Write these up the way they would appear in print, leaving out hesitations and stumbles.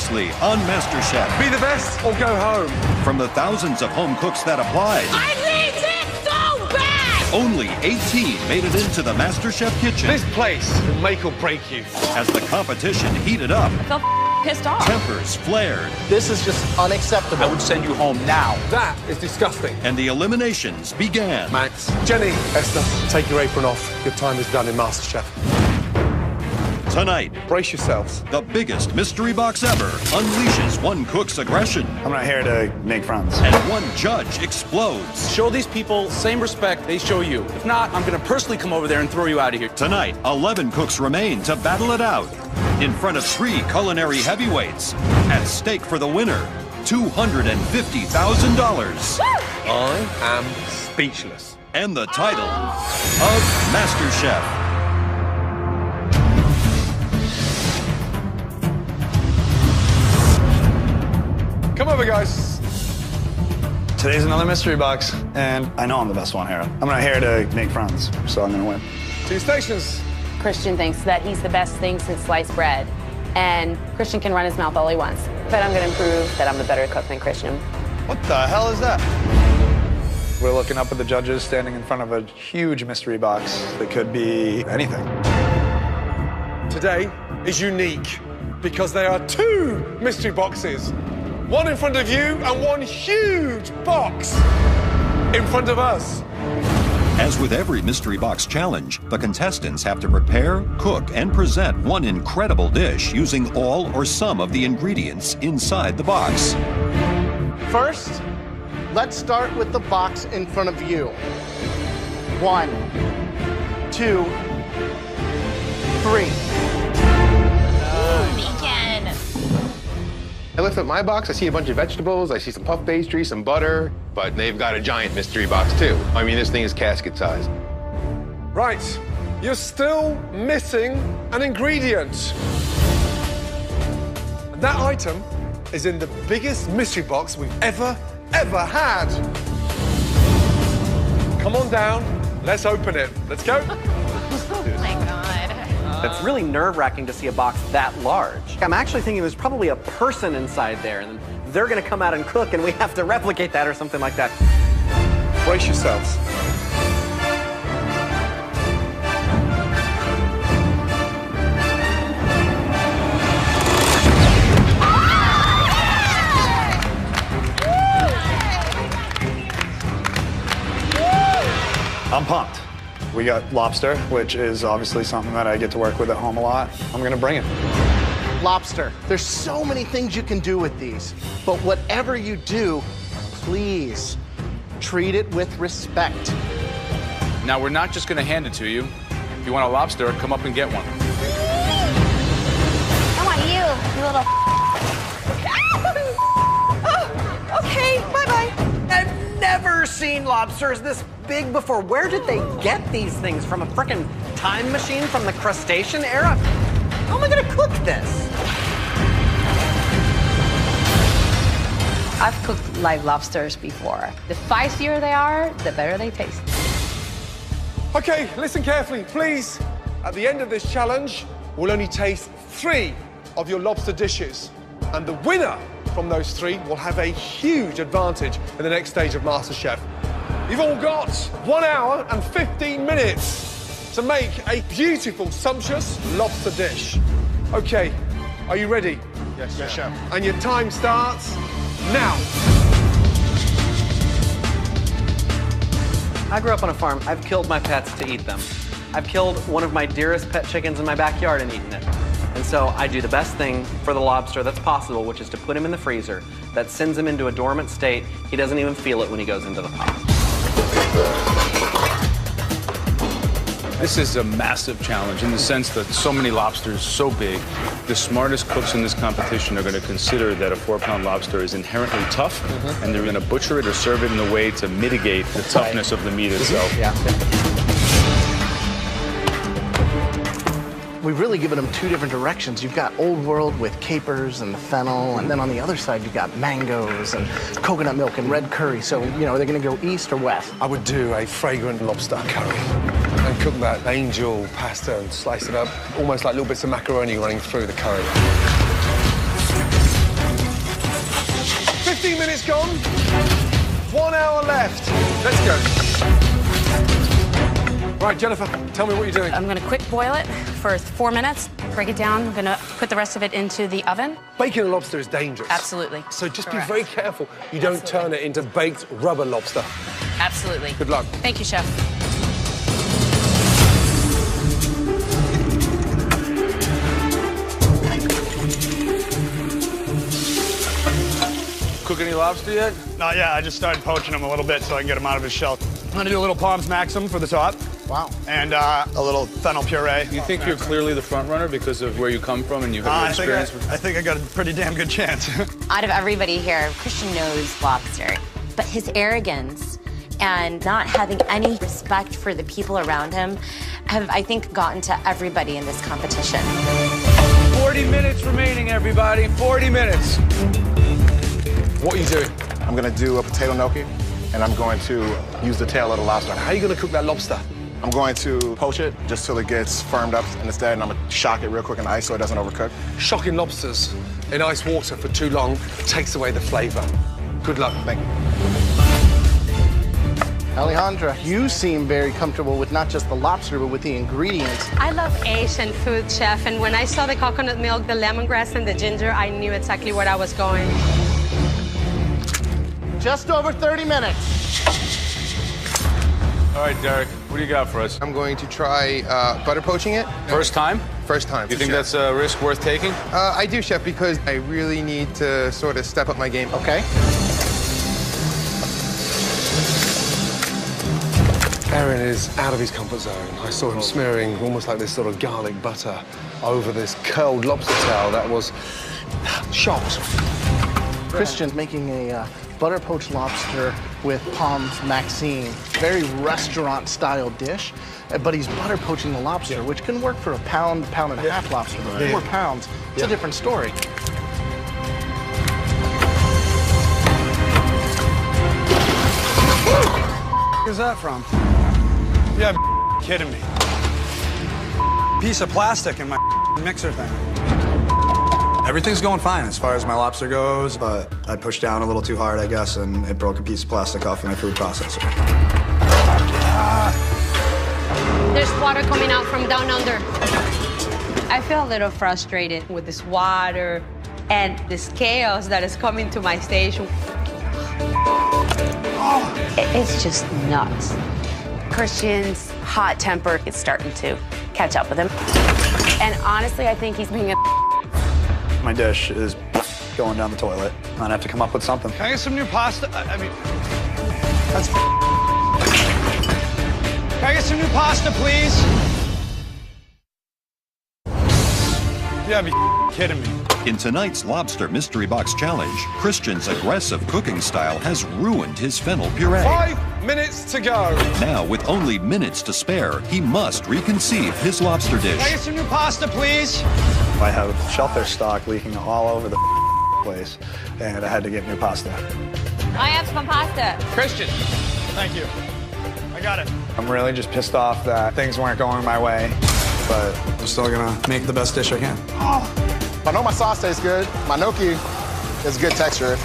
previously on Masterchef. Be the best or go home. From the thousands of home cooks that applied, I need it so bad! only 18 made it into the Masterchef kitchen. This place will make or break you. As the competition heated up, I felt pissed off. tempers flared, This is just unacceptable. I would send you home now. That is disgusting. and the eliminations began. Max, Jenny, Esther, take your apron off. Your time is done in MasterChef. Tonight, Brace yourselves. the biggest mystery box ever unleashes one cook's aggression, I'm not here to make friends. and one judge explodes. Show these people same respect they show you. If not, I'm gonna personally come over there and throw you out of here. Tonight, 11 cooks remain to battle it out in front of 3 culinary heavyweights. At stake for the winner, $250,000 I am speechless. and the title of Masterchef. Come over, guys. Today's another mystery box, and I know I'm the best one here. I'm not here to make friends, so I'm gonna win. 2 stations. Christian thinks that he's the best thing since sliced bread. And Christian can run his mouth all he wants. But I'm gonna prove that I'm the better cook than Christian. What the hell is that? We're looking up at the judges standing in front of a huge mystery box that could be anything. Today is unique because there are 2 mystery boxes. One in front of you and one huge box in front of us. As with every mystery box challenge, the contestants have to prepare, cook, and present one incredible dish using all or some of the ingredients inside the box. First, let's start with the box in front of you. 1, 2, 3. I lift up my box, I see a bunch of vegetables, I see some puff pastry, some butter, but they've got a giant mystery box too. I mean, this thing is casket sized. Right, you're still missing an ingredient. And that item is in the biggest mystery box we've ever had. Come on down, let's open it. Let's go. It's really nerve-wracking to see a box that large. I'm actually thinking there's probably a person inside there, and they're gonna come out and cook, and we have to replicate that or something like that. Brace yourselves. I'm pumped. We got lobster, which is obviously something that I get to work with at home a lot. I'm gonna bring it. Lobster. There's so many things you can do with these. But whatever you do, please treat it with respect. Now, we're not just gonna hand it to you. If you want a lobster, come up and get one. I want you little. Oh, okay, bye-bye. I've never seen lobsters this big before. Where did they get these things? From a frickin' time machine from the crustacean era? How am I gonna cook this? I've cooked live lobsters before. The spicier they are, the better they taste. Okay, listen carefully, please. At the end of this challenge, we'll only taste 3 of your lobster dishes. And the winner from those 3 will have a huge advantage in the next stage of MasterChef. You've all got 1 hour and 15 minutes to make a beautiful, sumptuous lobster dish. Okay, are you ready? Yes, chef. And your time starts now. I grew up on a farm. I've killed my pets to eat them. I've killed one of my dearest pet chickens in my backyard and eaten it. And so I do the best thing for the lobster that's possible, which is to put him in the freezer. That sends him into a dormant state. He doesn't even feel it when he goes into the pot. This is a massive challenge in the sense that so many lobsters, so big. The smartest cooks in this competition are going to consider that a 4-pound lobster is inherently tough, and they're going to butcher it or serve it in a way to mitigate the toughness of the meat itself. Yeah. We've really given them 2 different directions. You've got Old World with capers and the fennel, and then on the other side, you've got mangoes and coconut milk and red curry. So, you know, are they gonna go east or west? I would do a fragrant lobster curry and cook that angel pasta and slice it up, almost like little bits of macaroni running through the curry. 15 minutes gone. 1 hour left. Let's go. Right, Jennifer, tell me what you're doing. I'm gonna quick boil it for 4 minutes, break it down. I'm gonna put the rest of it into the oven. Baking a lobster is dangerous. Absolutely. So just Correct. be very careful you don't turn it into baked rubber lobster. Absolutely. Good luck. Thank you, Chef. Cook any lobster yet? Not yet. I just started poaching them a little bit so I can get them out of his shell. I'm gonna do a little Palms Maxim for the top. Wow. And a little fennel puree. You think you're clearly the front runner because of where you come from and you have your experience with... I think I got a pretty damn good chance. Out of everybody here, Christian knows lobster, but his arrogance and not having any respect for the people around him have, I think, gotten to everybody in this competition. 40 minutes remaining, everybody. 40 minutes. What are you doing? I'm gonna do a potato gnocchi, and I'm going to use the tail of the lobster. How are you going to cook that lobster? I'm going to poach it just till it gets firmed up instead, and I'm gonna shock it real quick in ice so it doesn't overcook. Shocking lobsters in ice water for too long takes away the flavor. Good luck. Thank you. Alejandra, you seem very comfortable with not just the lobster, but with the ingredients. I love Asian food, Chef, and when I saw the coconut milk, the lemongrass, and the ginger, I knew exactly where I was going. Just over 30 minutes. All right, Derek, what do you got for us? I'm going to try butter poaching it. First time? First time. You think that's a risk worth taking? I do, Chef, because I really need to sort of step up my game. Okay. Aaron is out of his comfort zone. I saw him smearing almost like this sort of garlic butter over this curled lobster tail. That was shocked. Christian's making a butter poached lobster with Palms Maxime. Very restaurant-style dish, but he's butter poaching the lobster, which can work for a pound, pound and a half lobster. But 4 pounds, it's a different story. Where's that from? Yeah, kidding me. Piece of plastic in my mixer thing. Everything's going fine as far as my lobster goes, but I pushed down a little too hard, I guess, and it broke a piece of plastic off of my food processor. There's water coming out from down under. I feel a little frustrated with this water and this chaos that is coming to my station. It's just nuts. Christian's hot temper is starting to catch up with him. And honestly, I think he's being a... My dish is going down the toilet. I'm gonna have to come up with something. Can I get some new pasta? I mean, that's... Can I get some new pasta, please? Yeah, be kidding me. In tonight's Lobster Mystery Box Challenge, Christian's aggressive cooking style has ruined his fennel puree. 5 minutes to go. Now, with only minutes to spare, he must reconceive his lobster dish. Can I get some new pasta, please? I have shellfish stock leaking all over the place, and I had to get new pasta. I have some pasta. Christian, thank you. I got it. I'm really just pissed off that things weren't going my way, but I'm still gonna make the best dish I can. I know my sauce tastes good. My gnocchi is good texture.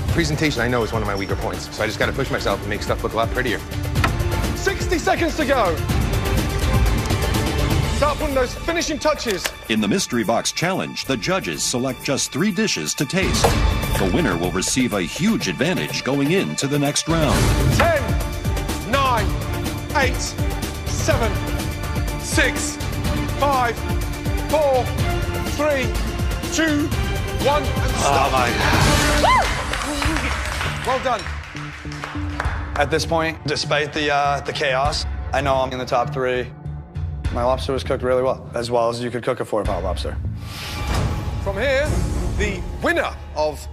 Presentation, I know, is one of my weaker points, so I just got to push myself and make stuff look a lot prettier. 60 seconds to go. Start putting those finishing touches. In the Mystery Box Challenge, the judges select just 3 dishes to taste. The winner will receive a huge advantage going into the next round. 10, 9, 8, 7, 6, 5, 4, 3, 2, 1, and stop. Oh my God. Well done. At this point, despite the chaos, I know I'm in the top 3. My lobster was cooked really well as you could cook a 4-pound lobster. From here, the winner of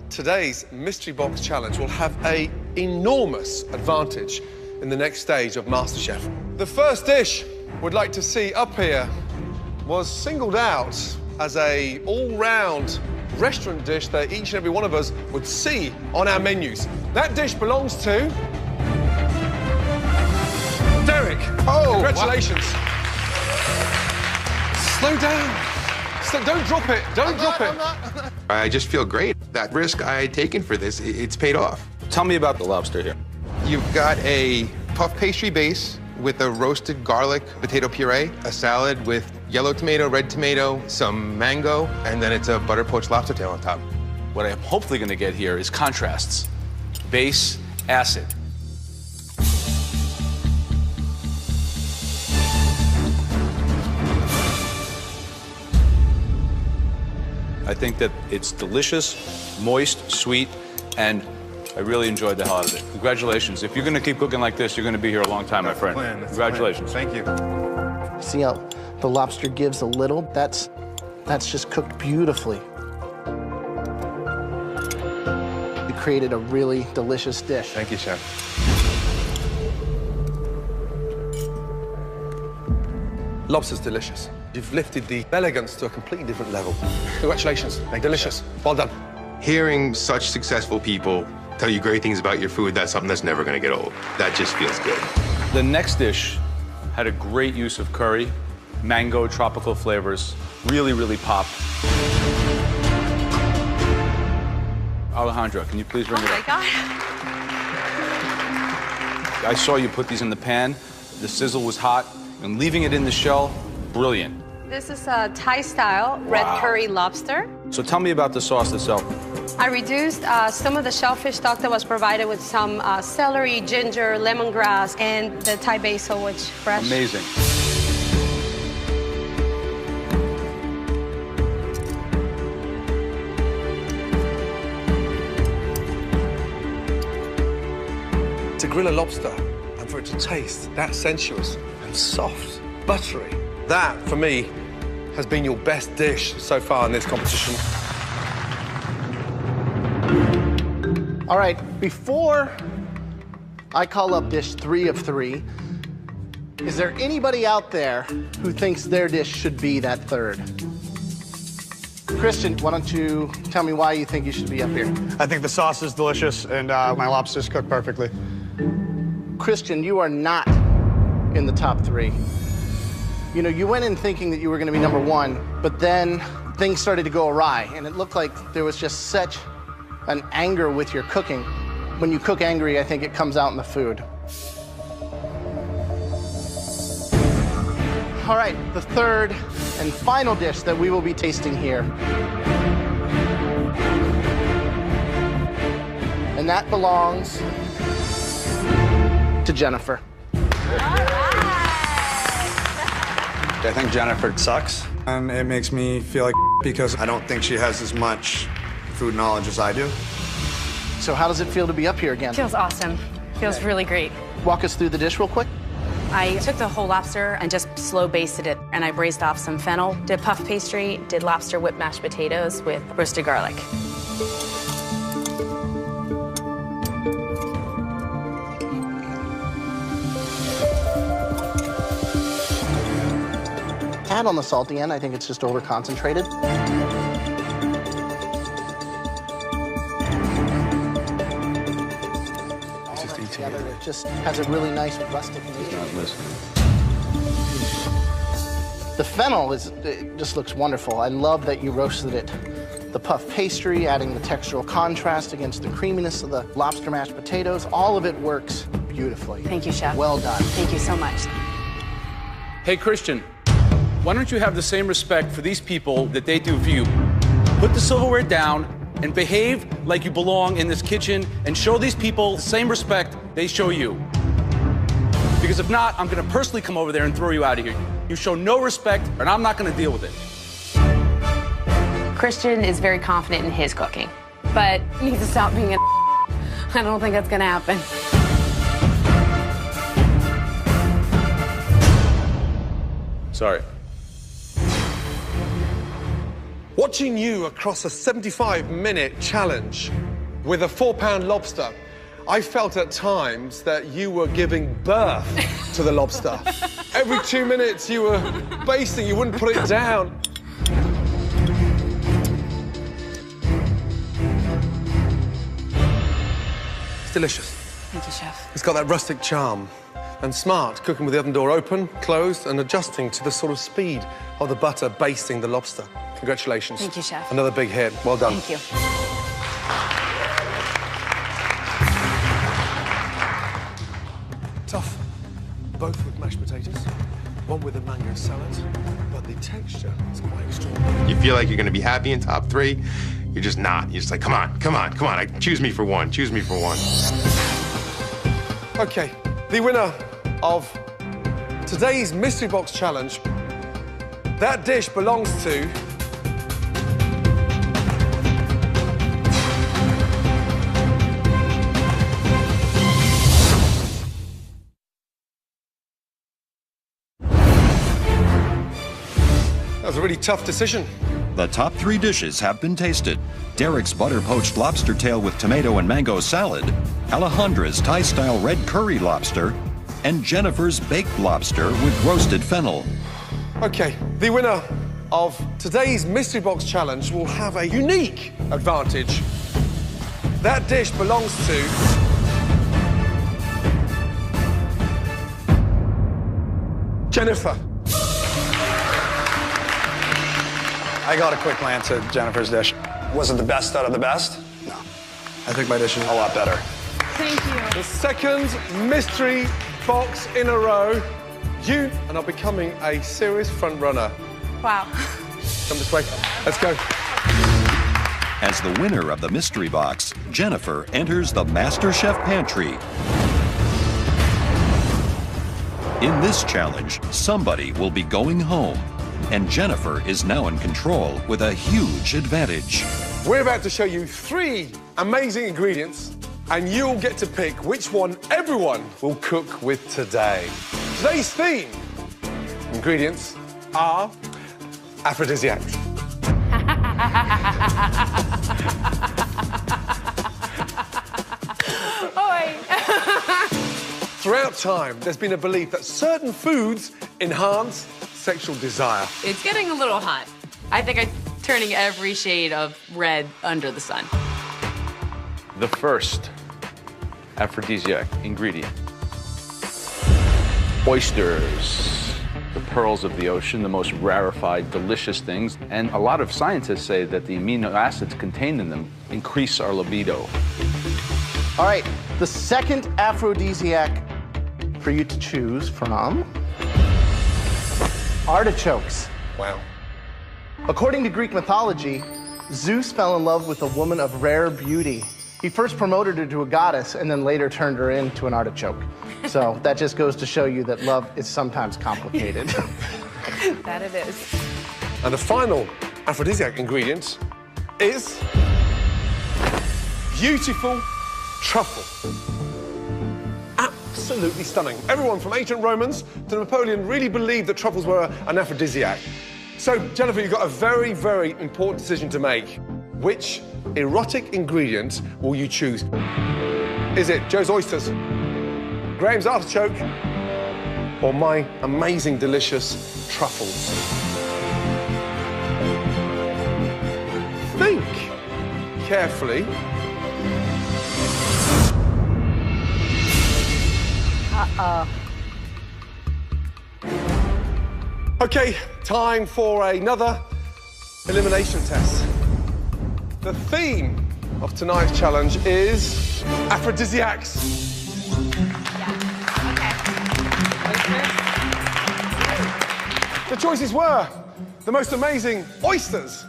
today's Mystery Box Challenge will have an enormous advantage in the next stage of MasterChef. The first dish we'd like to see up here was singled out as a all-round restaurant dish that each and every one of us would see on our menus. That dish belongs to Derek. Oh, congratulations. Wow. Slow down. So don't drop it. Don't drop it. I just feel great. That risk I had taken for this, it's paid off. Tell me about the lobster here. You've got a puff pastry base with a roasted garlic potato puree, a salad with yellow tomato, red tomato, some mango, and then it's a butter poached lobster tail on top. What I'm hopefully going to get here is contrasts. Base, acid. I think that it's delicious, moist, sweet, and I really enjoyed the hell out of it. Congratulations. If you're going to keep cooking like this, you're going to be here a long time, my friend. Congratulations. Thank you. See how the lobster gives a little? That's just cooked beautifully. You created a really delicious dish. Thank you, Chef. Lobster's delicious. You've lifted the elegance to a completely different level. Congratulations. Delicious. Well done. Hearing such successful people tell you great things about your food, that's something that's never going to get old. That just feels good. The next dish had a great use of curry, mango, tropical flavors. Really, really popped. Alejandra, can you please bring it up? Oh my God. I saw you put these in the pan. The sizzle was hot, and leaving it in the shell, brilliant. This is a Thai-style red curry lobster. So tell me about the sauce itself. I reduced some of the shellfish stock that was provided with some celery, ginger, lemongrass, and the Thai basil, which fresh. Amazing. To grill a lobster and for it to taste that sensuous and soft, buttery, that, for me, has been your best dish so far in this competition. All right, before I call up dish 3 of 3, is there anybody out there who thinks their dish should be that third? Christian, why don't you tell me why you think you should be up here? I think the sauce is delicious, and my lobster's cooked perfectly. Christian, you are not in the top 3. You know, you went in thinking that you were going to be number 1, but then things started to go awry, and it looked like there was just such an anger with your cooking. When you cook angry, I think it comes out in the food. All right, the third and final dish that we will be tasting here. And that belongs to Jennifer. I think Jennifer sucks, and it makes me feel like because I don't think she has as much food knowledge as I do. So how does it feel to be up here again? Feels awesome. Feels really great. Walk us through the dish real quick. I took the whole lobster and just slow basted it, and I braised off some fennel, did puff pastry, did lobster whipped mashed potatoes with roasted garlic. Add on the salty end, I think it's just over-concentrated. Together, it just has a really nice rustic flavor. The fennel it just looks wonderful. I love that you roasted it. The puff pastry, adding the textural contrast against the creaminess of the lobster mashed potatoes, all of it works beautifully. Thank you, Chef. Well done. Thank you so much. Hey, Christian, why don't you have the same respect for these people that they do for you? Put the silverware down and behave like you belong in this kitchen and show these people the same respect they show you. Because if not, I'm gonna personally come over there and throw you out of here. You show no respect, and I'm not gonna deal with it. Christian is very confident in his cooking, but needs to stop being a I don't think that's gonna happen. Sorry. Watching you across a 75-minute challenge with a 4-pound lobster, I felt at times that you were giving birth to the lobster. Every 2 minutes you were basting, you wouldn't put it down. It's delicious. Thank you, Chef. It's got that rustic charm and smart, cooking with the oven door open, closed, and adjusting to the sort of speed of the butter basting the lobster. Congratulations. Thank you, Chef. Another big hit. Well done. Thank you. Tough. Both with mashed potatoes, one with a mango salad, but the texture is quite extraordinary. You feel like you're gonna be happy in top 3. You're just not. You're just like, come on, come on, come on. Choose me for one. Choose me for one. Okay, the winner of today's Mystery Box Challenge. That dish belongs to... That was a really tough decision. The top 3 dishes have been tasted. Derek's butter poached lobster tail with tomato and mango salad, Alejandra's Thai-style red curry lobster, and Jennifer's baked lobster with roasted fennel. Okay, the winner of today's Mystery Box Challenge will have a unique advantage. That dish belongs to... Jennifer. I got a quick glance at Jennifer's dish. Was it the best out of the best? No. I think my dish is a lot better. Thank you. The second Mystery Box in a row. You are becoming a serious front runner. Wow. Come this way. Let's go. As the winner of the mystery box, Jennifer enters the Masterchef pantry. In this challenge, somebody will be going home, and Jennifer is now in control with a huge advantage. We're about to show you 3 amazing ingredients, and you'll get to pick which one everyone will cook with today. Today's theme ingredients are aphrodisiacs. Throughout time, there's been a belief that certain foods enhance sexual desire. It's getting a little hot. I think I'm turning every shade of red under the sun. The first aphrodisiac ingredient. Oysters, the pearls of the ocean, the most rarefied, delicious things. And a lot of scientists say that the amino acids contained in them increase our libido. All right, the second aphrodisiac for you to choose from, artichokes. Wow. According to Greek mythology, Zeus fell in love with a woman of rare beauty. He first promoted her to a goddess and then later turned her into an artichoke. So that just goes to show you that love is sometimes complicated. That it is. And the final aphrodisiac ingredient is beautiful truffle. Absolutely stunning. Everyone from ancient Romans to Napoleon really believed that truffles were an aphrodisiac. So, Jennifer, you've got a very, very important decision to make. Which erotic ingredient will you choose? Is it Joe's oysters, Graham's artichoke, or my amazing, delicious truffles? Think carefully. Uh-oh. Okay, time for another elimination test. The theme of tonight's challenge is aphrodisiacs. The choices were the most amazing oysters,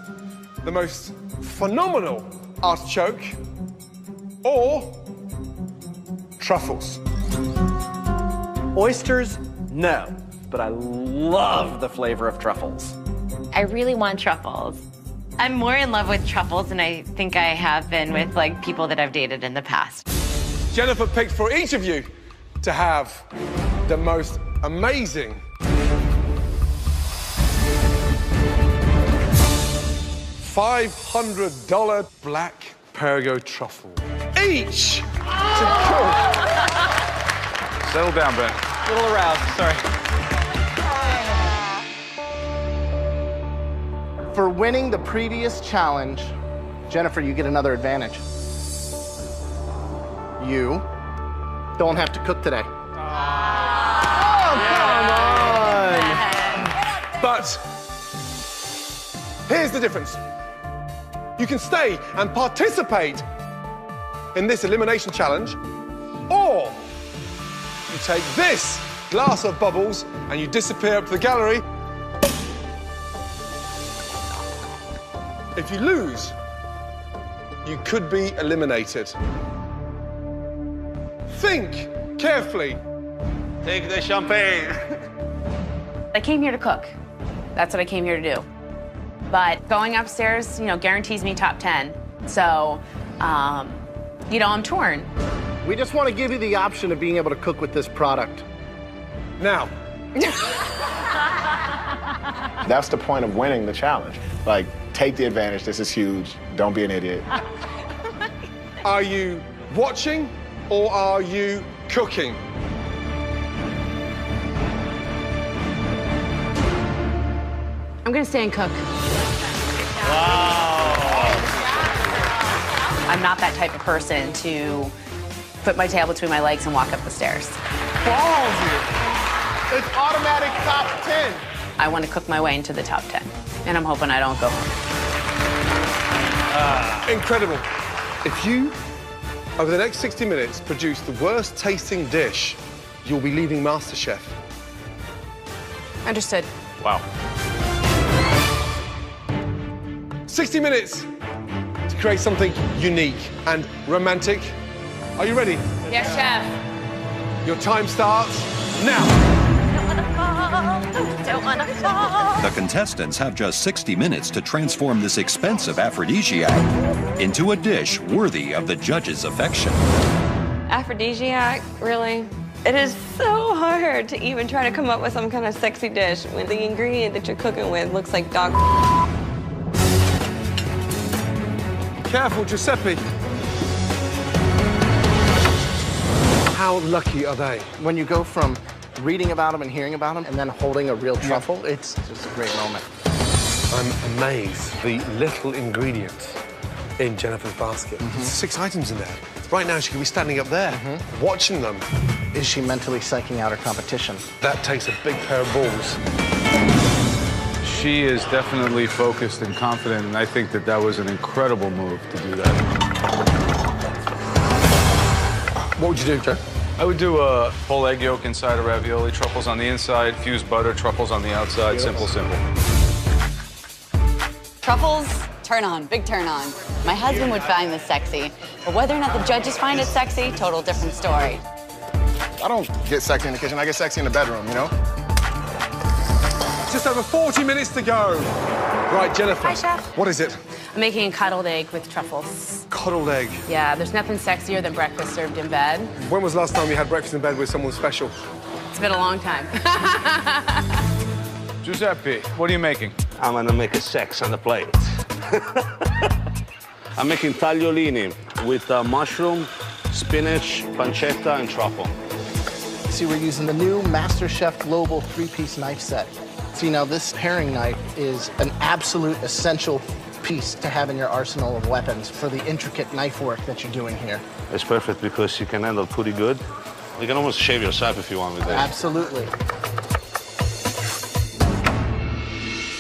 the most phenomenal artichoke, or truffles. Oysters, no, but I love the flavor of truffles. I really want truffles. I'm more in love with truffles than I think I have been with like people that I've dated in the past. Jennifer picked for each of you to have the most amazing $500 black Perrigo truffle each to cook. Settle down, Ben. A little aroused, sorry. For winning the previous challenge, Jennifer, you get another advantage. You don't have to cook today. Oh, come on! But Here's the difference. You can stay and participate in this elimination challenge, or you take this glass of bubbles and you disappear up to the gallery. If you lose, you could be eliminated. Think carefully. Take the champagne. I came here to cook. That's what I came here to do. But going upstairs, guarantees me top 10. So, I'm torn. We just want to give you the option of being able to cook with this product. Now. That's the point of winning the challenge. Like, take the advantage. This is huge. Don't be an idiot. Are you watching or are you cooking? I'm gonna stay and cook. I'm not that type of person to put my tail between my legs and walk up the stairs. Ballsy. It's automatic top 10. I want to cook my way into the top 10, and I'm hoping I don't go home. Incredible. If you, over the next 60 minutes, produce the worst tasting dish, you'll be leaving Masterchef. Understood. Wow. 60 minutes to create something unique and romantic. Are you ready? Yes, chef. Your time starts now. The contestants have just 60 minutes to transform this expensive aphrodisiac into a dish worthy of the judges' affection. Aphrodisiac, really? It is so hard to even try to come up with some kind of sexy dish when the ingredient that you're cooking with looks like dog. Careful, Giuseppe. How lucky are they? When you go from reading about them and hearing about them and then holding a real truffle, it's just a great moment. I'm amazed the little ingredients in Jennifer's basket. 6 items in there. Right now, she could be standing up there, watching them. Is she mentally psyching out her competition? That takes a big pair of balls. She is definitely focused and confident, and I think that that was an incredible move to do that. What would you do, Joe? I would do a whole egg yolk inside a ravioli, truffles on the inside, fused butter, truffles on the outside. Simple, simple. Truffles, turn on, big turn on. My husband would find this sexy, but whether or not the judges find it sexy, total different story. I don't get sexy in the kitchen. I get sexy in the bedroom, Just over 40 minutes to go. Right, Jennifer. Hi, Chef. What is it? I'm making a cuddled egg with truffles. Coddled egg. Yeah, there's nothing sexier than breakfast served in bed. When was the last time you had breakfast in bed with someone special? It's been a long time. Giuseppe, what are you making? I'm gonna make a sex on the plate. I'm making tagliolini with mushroom, spinach, pancetta, and truffle. See, we're using the new Masterchef Global 3-piece knife set. See, now this paring knife is an absolute essential piece to have in your arsenal of weapons for the intricate knife work that you're doing here. It's perfect because you can handle pretty good. You can almost shave yourself if you want with this. Absolutely.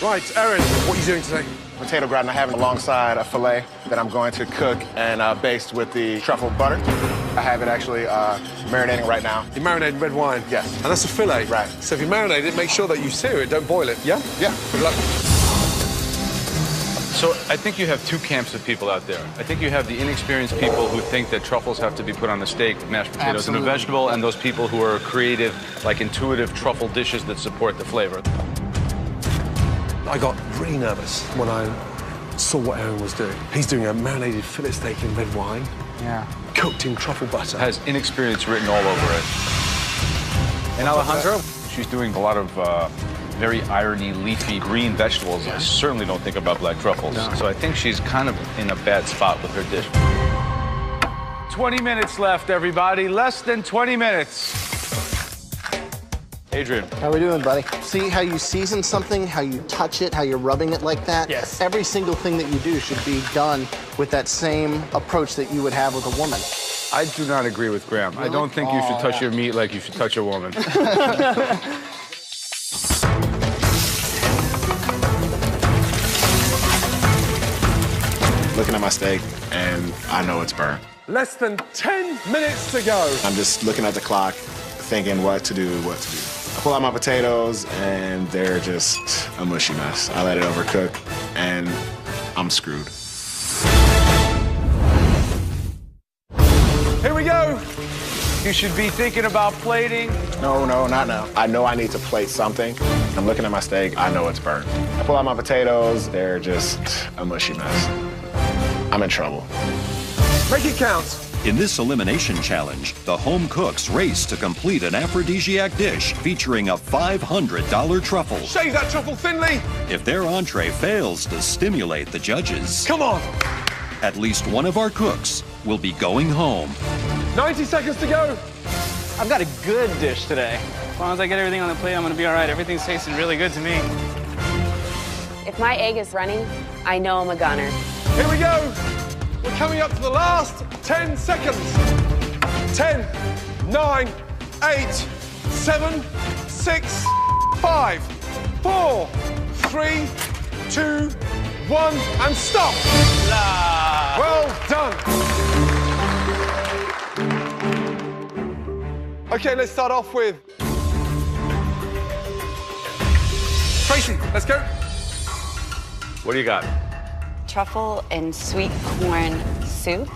Right, Erin, what are you doing today? Potato gratin I have alongside a filet that I'm going to cook and baste with the truffle butter. I have it actually marinating right now. You're marinating red wine? Yes. And that's a filet? Right. So if you marinate it, make sure that you sear it, don't boil it, yeah? Yeah. Good luck. So I think you have two camps of people out there. I think you have the inexperienced people who think that truffles have to be put on a steak with mashed potatoes and a vegetable, and those people who are creative, like intuitive truffle dishes that support the flavor. I got really nervous when I saw what Erin was doing. He's doing a marinated fillet steak in red wine. Yeah. Cooked in truffle butter. Has inexperience written all over it. And Alejandro, she's doing a lot of very irony, leafy, green vegetables. I certainly don't think about black truffles. No. So I think she's kind of in a bad spot with her dish. 20 minutes left, everybody. Less than 20 minutes. Adrian. How we doing, buddy? See how you season something, how you touch it, how you're rubbing it like that? Yes. Every single thing that you do should be done with that same approach that you would have with a woman. I do not agree with Graham. Really? I don't think you should touch your meat like you should touch a woman. looking at my steak, and I know it's burnt. Less than 10 minutes to go. I'm just looking at the clock, thinking what to do. I pull out my potatoes, and they're just a mushy mess. I let it overcook, and I'm screwed. Here we go. You should be thinking about plating. No, not now. I know I need to plate something. I'm looking at my steak, I know it's burnt. I pull out my potatoes, they're just a mushy mess. I'm in trouble. Make it count. In this elimination challenge, the home cooks race to complete an aphrodisiac dish featuring a $500 truffle. Shave that truffle thinly. If their entree fails to stimulate the judges, come on, at least one of our cooks will be going home. 90 seconds to go. I've got a good dish today. As long as I get everything on the plate, I'm gonna be all right. Everything's tasting really good to me. If my egg is running, I know I'm a gunner. Here we go. We're coming up to the last 10 seconds. 10, 9, 8, 7, 6, 5, 4, 3, 2, 1, and stop. Well done. Okay, let's start off with Tracy. Let's go. What do you got? Truffle and sweet corn soup.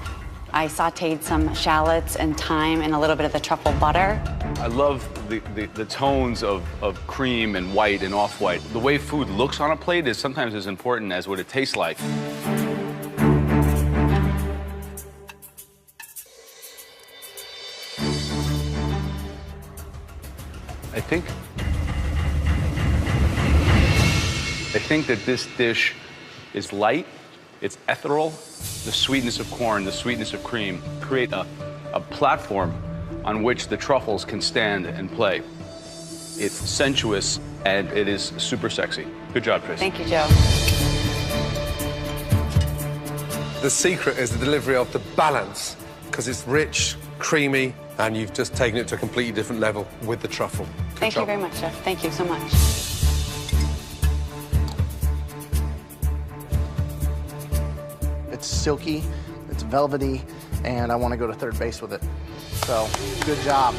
I sauteed some shallots and thyme and a little bit of the truffle butter. I love the tones of cream and white and off-white. The way food looks on a plate is sometimes as important as what it tastes like. I think that this dish is light, it's ethereal. The sweetness of corn, the sweetness of cream create a platform on which the truffles can stand and play. It's sensuous and it is super sexy. Good job, Tracy. Thank you, Joe. The secret is the delivery of the balance, because it's rich, creamy, and you've just taken it to a completely different level with the truffle. Thank you very much, Chef. Thank you so much. It's silky, it's velvety, and I want to go to third base with it. So, good job.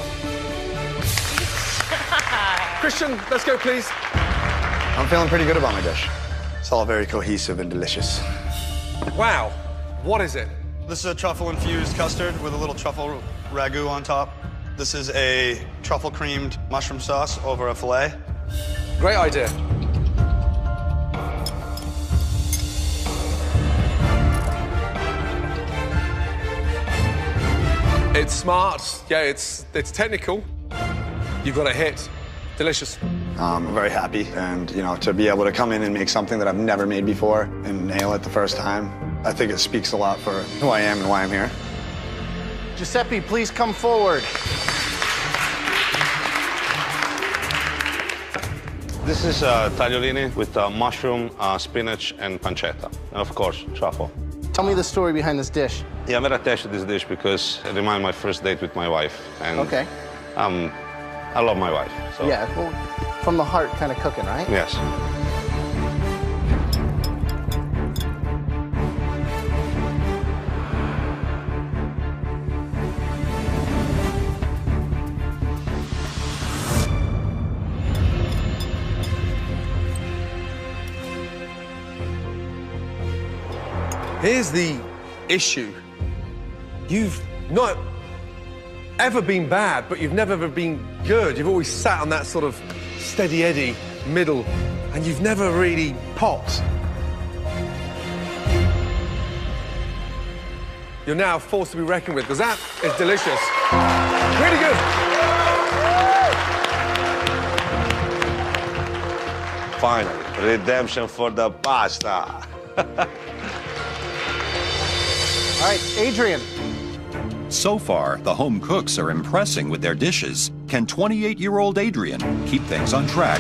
Christian, let's go, please. I'm feeling pretty good about my dish. It's all very cohesive and delicious. Wow. What is it? This is a truffle-infused custard with a little truffle ragu on top. This is a truffle-creamed mushroom sauce over a filet. Great idea. It's smart. Yeah, it's technical. You've got a hit. Delicious. I'm very happy, and to be able to come in and make something that I've never made before and nail it the first time, I think it speaks a lot for who I am and why I'm here. Giuseppe, please come forward. This is tagliolini with mushroom, spinach, and pancetta, and of course, truffle. Tell me the story behind this dish. Yeah, I'm very attached to this dish because it reminds my first date with my wife, and okay. I love my wife. So. Yeah, well, from the heart kind of cooking, right? Yes. Here's the issue. You've not ever been bad, but you've never ever been good. You've always sat on that sort of steady Eddie middle, and you've never really popped. You're now forced to be reckoned with, because that is delicious. Really good. Finally, redemption for the pasta. All right, Adrian. So far, the home cooks are impressing with their dishes. Can 28-year-old Adrian keep things on track?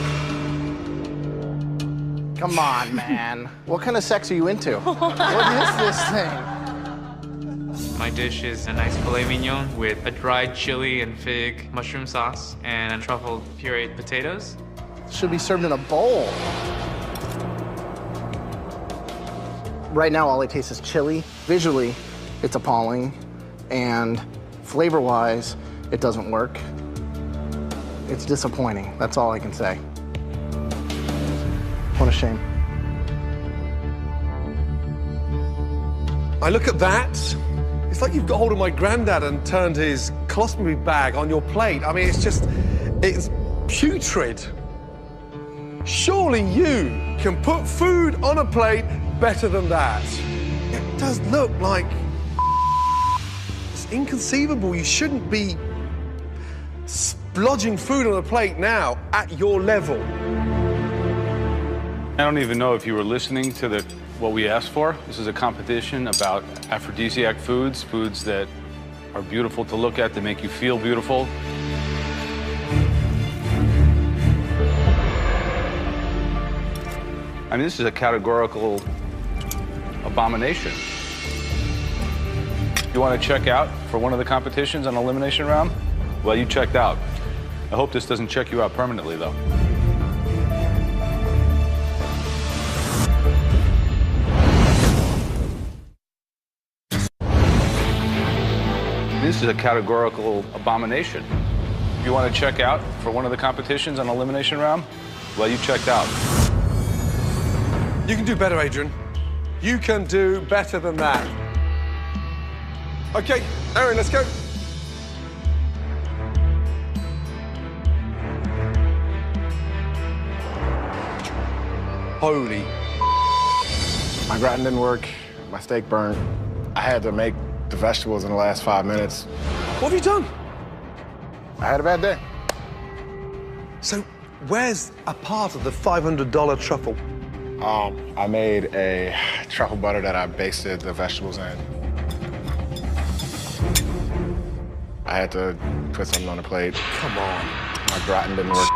Come on, man. What kind of sex are you into? What is this thing? My dish is a nice filet mignon with a dried chili and fig mushroom sauce and truffle pureed potatoes. Should be served in a bowl. Right now, all I taste is chili. Visually, it's appalling, and flavor-wise, it doesn't work. It's disappointing. That's all I can say. What a shame. I look at that. It's like you've got hold of my granddad and turned his colostomy bag on your plate. I mean, it's putrid. Surely you can put food on a plate better than that. It does look like it's inconceivable. You shouldn't be splodging food on a plate now at your level. I don't even know if you were listening to what we asked for. This is a competition about aphrodisiac foods, foods that are beautiful to look at, that make you feel beautiful. I mean, this is a categorical abomination. You want to check out for one of the competitions on elimination round? Well, you checked out. I hope this doesn't check you out permanently, though. This is a categorical abomination. You want to check out for one of the competitions on elimination round? Well, you checked out. You can do better, Adrian. You can do better than that. Okay, Aaron, let's go. Holy. My gratin didn't work, my steak burnt. I had to make the vegetables in the last 5 minutes. What have you done? I had a bad day. So, where's a part of the $500 truffle? I made a truffle butter that I basted the vegetables in. I had to put something on the plate. Come on. My gratin didn't work.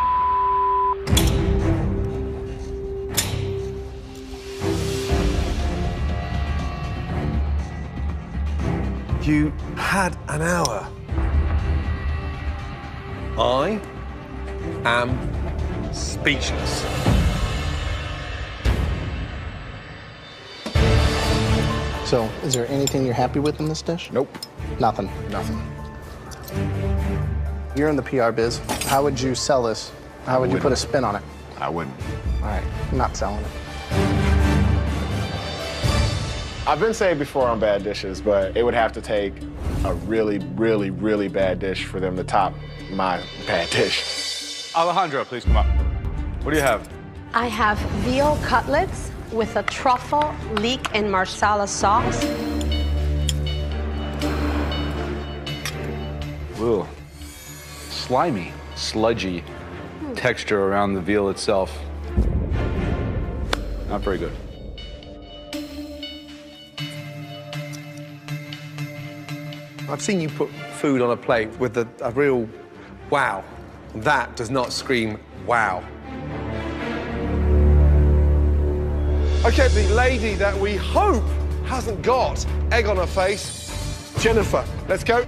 You had an hour. I am speechless. So, is there anything you're happy with in this dish? Nope. Nothing? Nothing. You're in the PR biz. How would you sell this? How would you put a spin on it? I wouldn't. All right, I'm not selling it. I've been saying before on bad dishes, but it would have to take a really, really, really bad dish for them to top my bad dish. Alejandro, please come up. What do you have? I have veal cutlets with a truffle, leek, and marsala sauce. Ooh. Slimy, sludgy texture around the veal itself. Not very good. I've seen you put food on a plate with a real wow. That does not scream wow. Okay, the lady that we hope hasn't got egg on her face, Jennifer, let's go.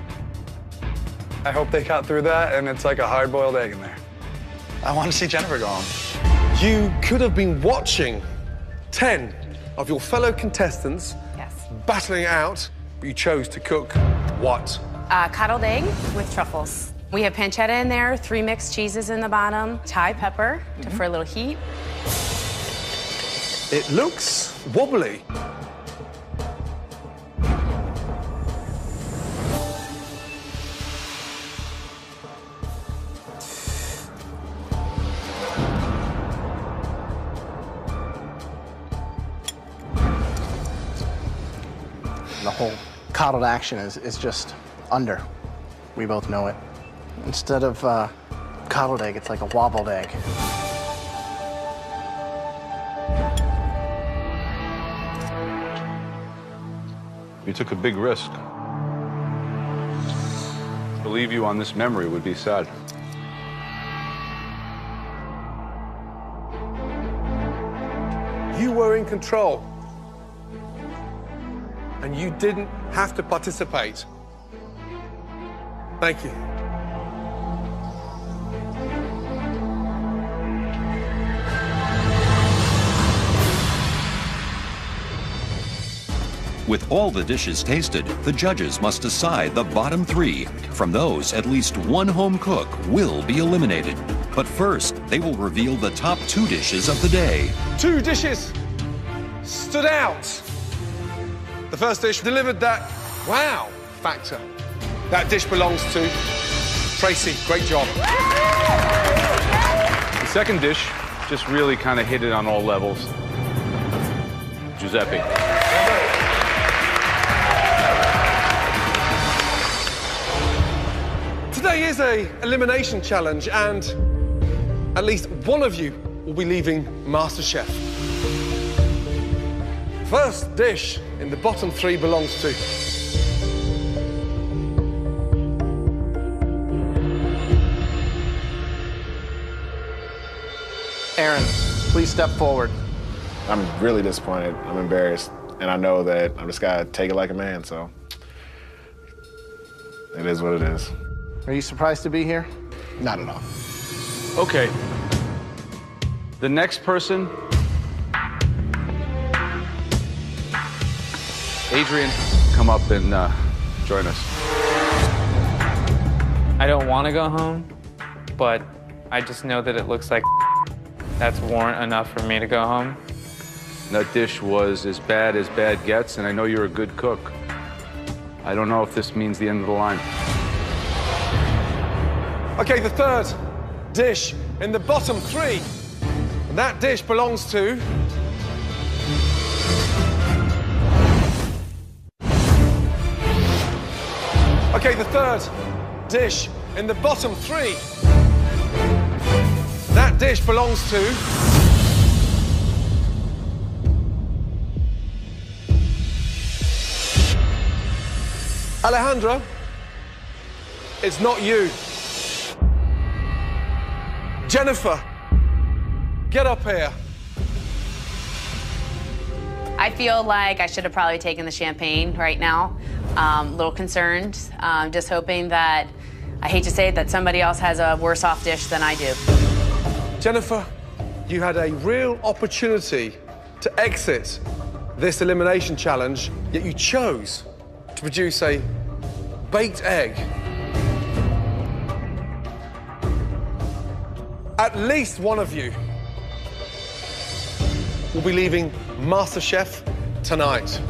I hope they cut through that and it's like a hard-boiled egg in there. I want to see Jennifer go home. You could have been watching 10 of your fellow contestants battling it out, but you chose to cook what? Coddled egg with truffles. We have pancetta in there, 3 mixed cheeses in the bottom, Thai pepper for a little heat. It looks wobbly. The whole coddled action is just under. We both know it. Instead of coddled egg, it's like a wobbled egg. You took a big risk. To leave you on this memory would be sad. You were in control. And you didn't have to participate. Thank you. With all the dishes tasted, the judges must decide the bottom 3. From those, at least one home cook will be eliminated. But first, they will reveal the top 2 dishes of the day. 2 dishes stood out. The first dish delivered that wow factor. That dish belongs to Tracy. Great job. The second dish just really kind of hit it on all levels. Giuseppe. Today is an elimination challenge, and at least one of you will be leaving Masterchef. First dish in the bottom 3 belongs to Aaron, please step forward. I'm really disappointed. I'm embarrassed. And I know that I'm just gotta take it like a man, so it is what it is. Are you surprised to be here? Not at all. Okay. The next person, Adrian, come up and join us. I don't want to go home, but I just know that it looks like that's warrant enough for me to go home. That dish was as bad gets, and I know you're a good cook. I don't know if this means the end of the line. Okay, the third dish in the bottom 3. And that dish belongs to okay, the third dish in the bottom 3. That dish belongs to Alejandro. It's not you. Jennifer, get up here. I feel like I should have probably taken the champagne right now. A little concerned, just hoping that, I hate to say it, that somebody else has a worse off dish than I do. Jennifer, you had a real opportunity to exit this elimination challenge, yet you chose to produce a baked egg. At least one of you will be leaving MasterChef tonight.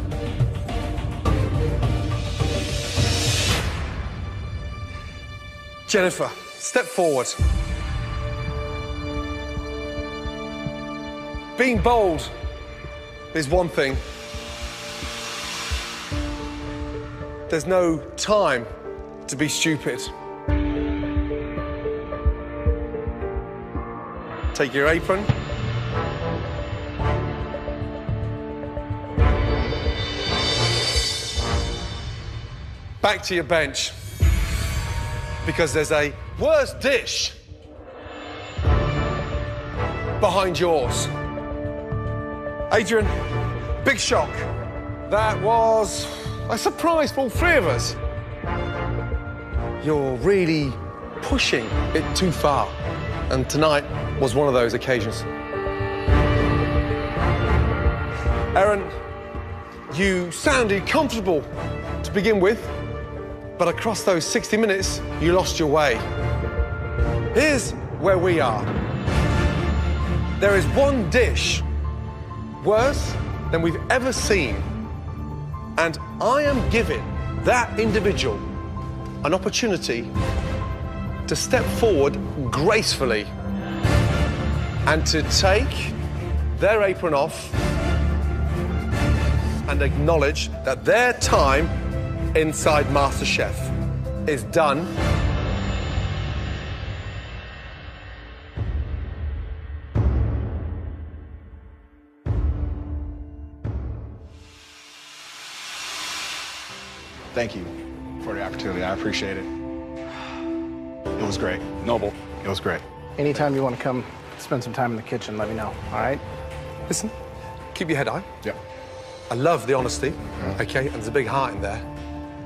Jennifer, step forward. Being bold is one thing. There's no time to be stupid. Take your apron. Back to your bench. Because there's a worse dish behind yours. Adrian, big shock. That was a surprise for all 3 of us. You're really pushing it too far. And tonight was one of those occasions. Aaron, you sounded comfortable to begin with, but across those 60 minutes, you lost your way. Here's where we are. There is one dish worse than we've ever seen, and I am giving that individual an opportunity to step forward gracefully and to take their apron off and acknowledge that their time inside MasterChef is done. Thank you for the opportunity. I appreciate it. It was great. Noble. It was great. Anytime you want to come spend some time in the kitchen, let me know, all right? Listen, keep your head high. Yeah. I love the honesty, okay? And there's a big heart in there.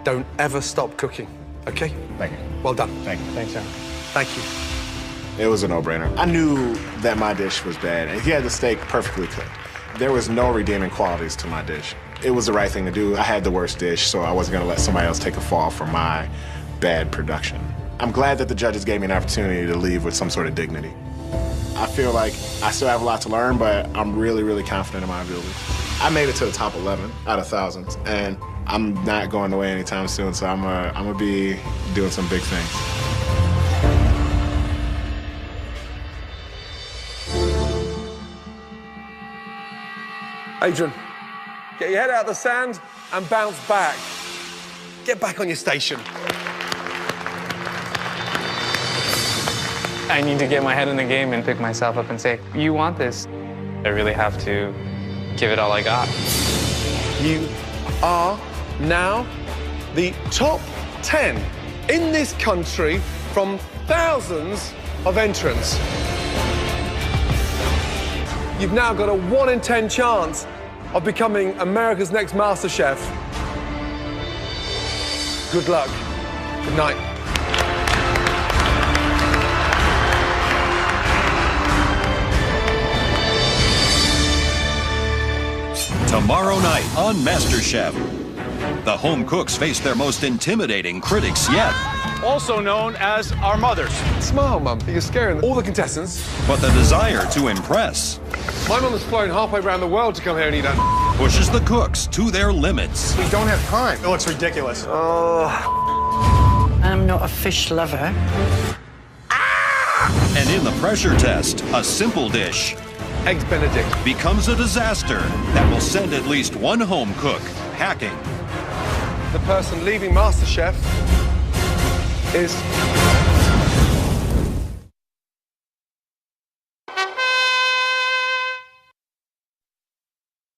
Don't ever stop cooking, okay? Thank you. Well done. Thank you. Thanks, Aaron. Thank you. It was a no-brainer. I knew that my dish was bad, and he had the steak perfectly cooked. There was no redeeming qualities to my dish. it was the right thing to do. I had the worst dish, so I wasn't gonna let somebody else take a fall for my bad production. I'm glad that the judges gave me an opportunity to leave with some sort of dignity. I feel like I still have a lot to learn, but I'm really, really confident in my ability. I made it to the top 11 out of thousands, and I'm not going away anytime soon, so I'm gonna be doing some big things. Adrian, get your head out of the sand and bounce back. Get back on your station. I need to get my head in the game and pick myself up and say, you want this. I really have to give it all I got. You are now the top 10 in this country from thousands of entrants. You've now got a 1 in 10 chance of becoming America's next Masterchef. Good luck. Good night. Tomorrow night on Masterchef, the home cooks face their most intimidating critics yet. Also known as our mothers. Smile, Mum. You're scaring all the contestants. But the desire to impress My mum has flown halfway around the world to come here and eat that. pushes the cooks to their limits. We don't have time. It looks ridiculous. I'm not a fish lover. And in the pressure test, a simple dish, Eggs Benedict, becomes a disaster that will send at least one home cook packing. the person leaving MasterChef is